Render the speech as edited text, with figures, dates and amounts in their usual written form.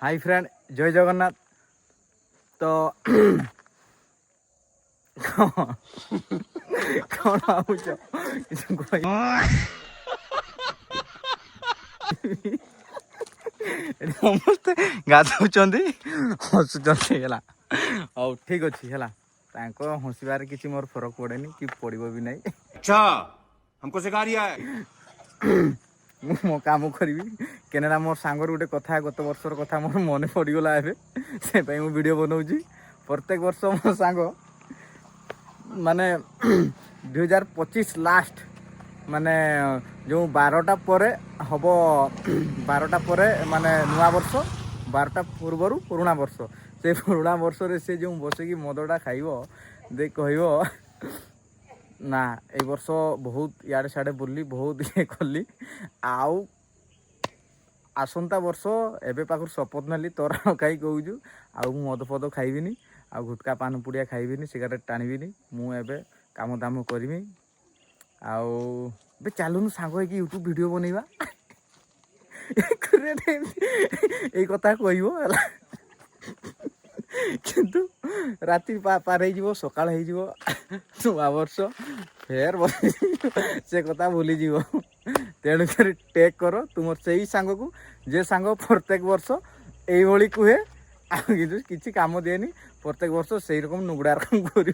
Hi friend जय जगन्नाथ। तो कौन भावुच समस्ते गाधुंट हसुच्च है। हौ ठीक अच्छे है हसबार किसी मोर फरक पड़े कि पड़ो भी ना। अच्छा हमको सिखा रिया है। मो काम करी केना मोर सांगर गोटे कथा गत वर्षर कथा मोर मन पड़गला से वीडियो बनाऊँगी प्रत्येक वर्ष मो सांग माने 2025 लास्ट माने जो 12टा परे हम 12टा परे माने नुआ वर्ष 12टा पूर्वर पुराणा वर्ष से पुराणा वर्ष रे से जो बसिकी मदटा खाइब दे कह ना ए वर्ष बहुत इे सियाड़े बुल्ली बहुत ये कली आउ आसंता वर्ष एबे पाखर शपथ नेली तोर कहीं कहूँ आउ मद फद खाइबिनी आ गुटका पान पुड़िया खाइबिनी सिगारेट टाणीबिनी मु एबे काम दाम करमी आउ बे चलुनु सांग हो यूट्यूब वीडियो बनैबा ये कथा कहब किंतु राति पार हो सकाल हो नुआ वर्ष फेर से कथा भूलीज तेणुक टेक कर तुम से सांग को जे सांग प्रत्येक वर्ष ये कहे किसी काम दिएनि प्रत्येक वर्ष से रकम नुगड़ा रकम कर